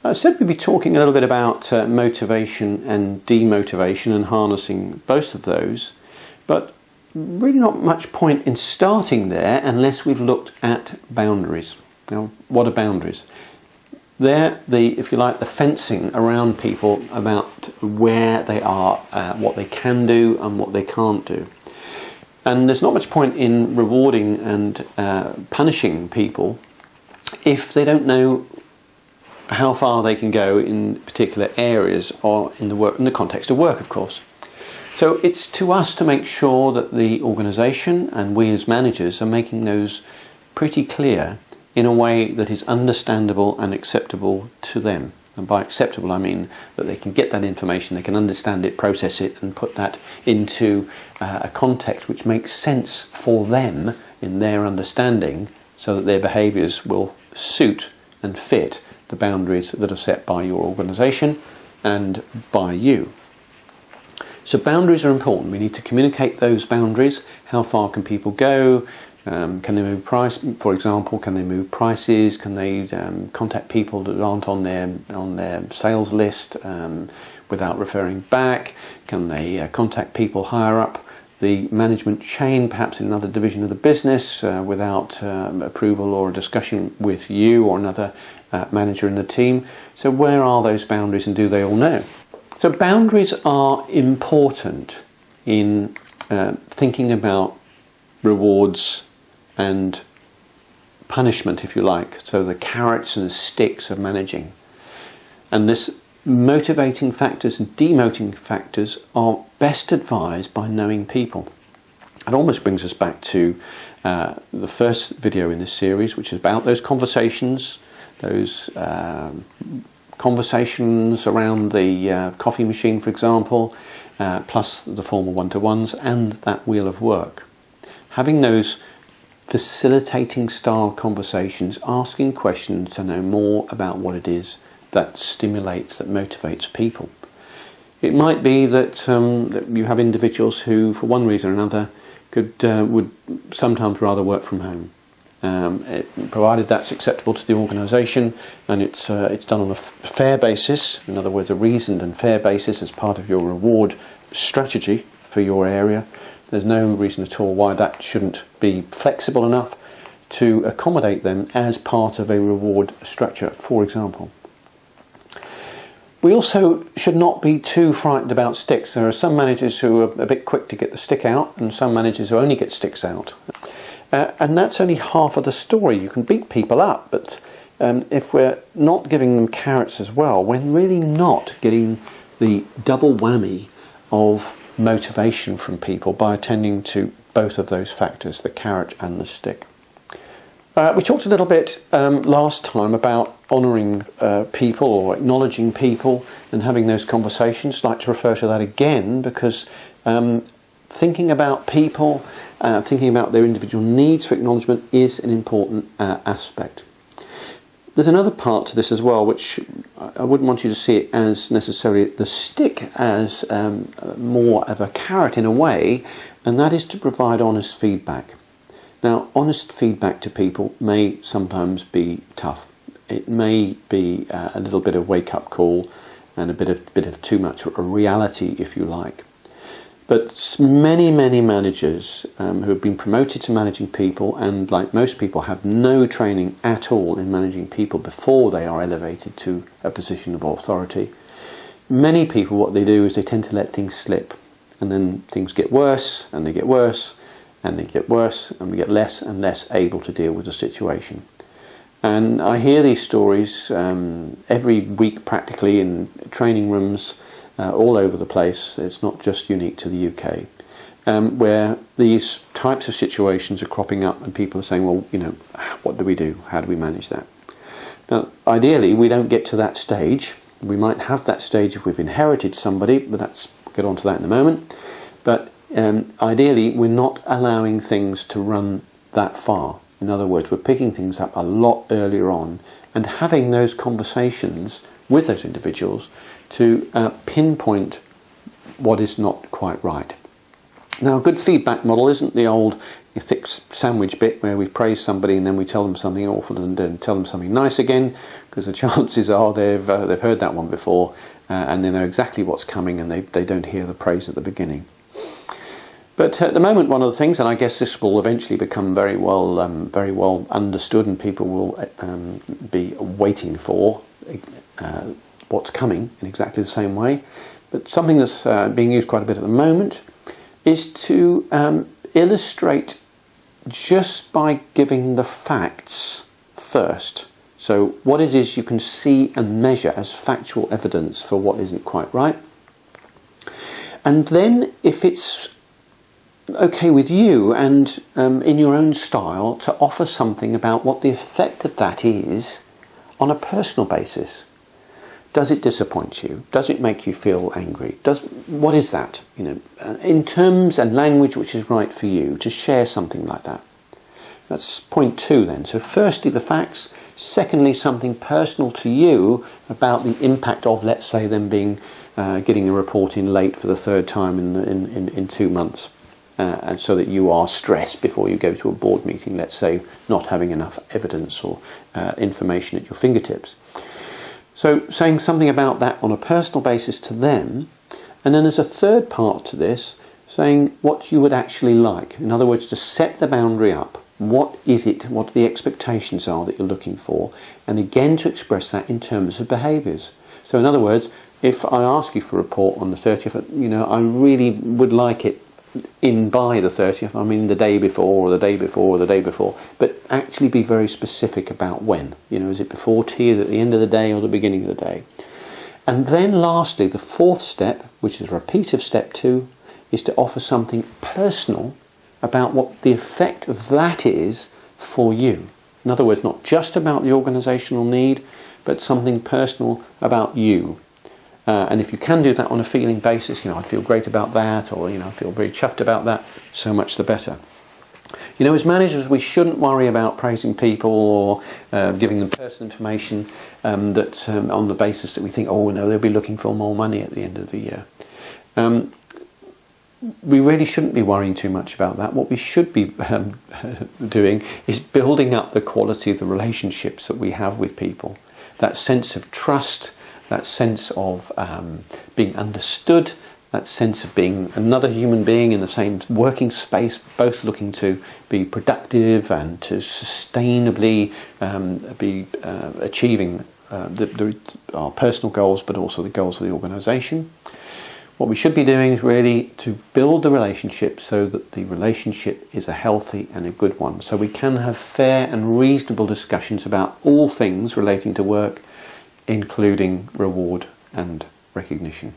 I said we'd be talking a little bit about motivation and demotivation and harnessing both of those, but really not much point in starting there unless we've looked at boundaries. Now, what are boundaries? They're if you like, the fencing around people about where they are, what they can do and what they can't do. And there's not much point in rewarding and punishing people if they don't know how far they can go in particular areas or in the context of work, of course. So it's to us to make sure that the organisation and we as managers are making those pretty clear in a way that is understandable and acceptable to them. And by acceptable I mean that they can get that information, they can understand it, process it and put that into a context which makes sense for them in their understanding, so that their behaviours will suit and fit the boundaries that are set by your organisation and by you. So boundaries are important. We need to communicate those boundaries. How far can people go? Can they move price, for example? Can they move prices? Can they contact people that aren't on their sales list without referring back? Can they contact people higher up the management chain, perhaps in another division of the business, without approval or a discussion with you or another manager in the team? So where are those boundaries, and do they all know? So boundaries are important in thinking about rewards and punishment, if you like, so the carrots and the sticks of managing. And this motivating factors and demotivating factors are best advised by knowing people. It almost brings us back to the first video in this series, which is about those conversations, those conversations around the coffee machine, for example, plus the formal one-to-ones and that wheel of work. Having those facilitating style conversations, asking questions to know more about what it is that stimulates, that motivates people. It might be that, that you have individuals who, for one reason or another, would sometimes rather work from home. Provided that's acceptable to the organisation and it's done on a fair basis, in other words a reasoned and fair basis as part of your reward strategy for your area, there's no reason at all why that shouldn't be flexible enough to accommodate them as part of a reward structure, for example. We also should not be too frightened about sticks. There are some managers who are a bit quick to get the stick out and some managers who only get sticks out. And that's only half of the story. You can beat people up, but if we're not giving them carrots as well, we're really not getting the double whammy of motivation from people by attending to both of those factors, the carrot and the stick. We talked a little bit last time about honouring people or acknowledging people and having those conversations. I'd like to refer to that again because thinking about people, thinking about their individual needs for acknowledgement is an important aspect. There's another part to this as well, which I wouldn't want you to see it as necessarily the stick as more of a carrot in a way, and that is to provide honest feedback. Now, honest feedback to people may sometimes be tough. It may be a little bit of wake-up call and a bit of too much, a reality, if you like. But many managers who have been promoted to managing people, and like most people have no training at all in managing people before they are elevated to a position of authority. Many people, what they do is they tend to let things slip, and then things get worse and they get worse and they get worse, and we get less and less able to deal with the situation. And I hear these stories every week practically in training rooms all over the place. It's not just unique to the UK, where these types of situations are cropping up and people are saying, well, you know, what do we do? How do we manage that? Now, ideally, we don't get to that stage. We might have that stage if we've inherited somebody, but we'll get on to that in a moment. But ideally, we're not allowing things to run that far. In other words, we're picking things up a lot earlier on and having those conversations with those individuals to pinpoint what is not quite right. Now, a good feedback model isn't the old thick sandwich bit where we praise somebody and then we tell them something awful and then tell them something nice again, because the chances are they've heard that one before and they know exactly what's coming, and they don't hear the praise at the beginning. But at the moment, one of the things, and I guess this will eventually become very well understood, and people will be waiting for what's coming in exactly the same way. But something that's being used quite a bit at the moment is to illustrate just by giving the facts first. So what it is you can see and measure as factual evidence for what isn't quite right. And then, if it's okay with you and in your own style, to offer something about what the effect of that is on a personal basis. Does it disappoint you? Does it make you feel angry? What is that? In terms and language which is right for you, to share something like that. That's point 2 then. So firstly, the facts. Secondly, something personal to you about the impact of, let's say, them getting a report in late for the 3rd time in 2 months. And so that you are stressed before you go to a board meeting, let's say, not having enough evidence or information at your fingertips. So saying something about that on a personal basis to them, and then as a third part to this, saying what you would actually like. In other words, to set the boundary up. What is it? What the expectations are that you're looking for? And again, to express that in terms of behaviours. So in other words, if I ask you for a report on the 30th, I really would like it in by the 30th, I mean the day before, or the day before, or the day before, but actually be very specific about when. Is it before tea, is it at the end of the day, or the beginning of the day? And then lastly, the 4th step, which is a repeat of step 2, is to offer something personal about what the effect of that is for you. In other words, not just about the organisational need, but something personal about you. And if you can do that on a feeling basis, I feel great about that, or I feel very chuffed about that, so much the better. As managers, we shouldn't worry about praising people or giving them personal information that's on the basis that we think, oh no, they'll be looking for more money at the end of the year. We really shouldn't be worrying too much about that. What we should be doing is building up the quality of the relationships that we have with people. That sense of trust, that sense of being understood, that sense of being another human being in the same working space, both looking to be productive and to sustainably be achieving our personal goals, but also the goals of the organisation. What we should be doing is really to build the relationship so that the relationship is a healthy and a good one. So we can have fair and reasonable discussions about all things relating to work, including reward and recognition.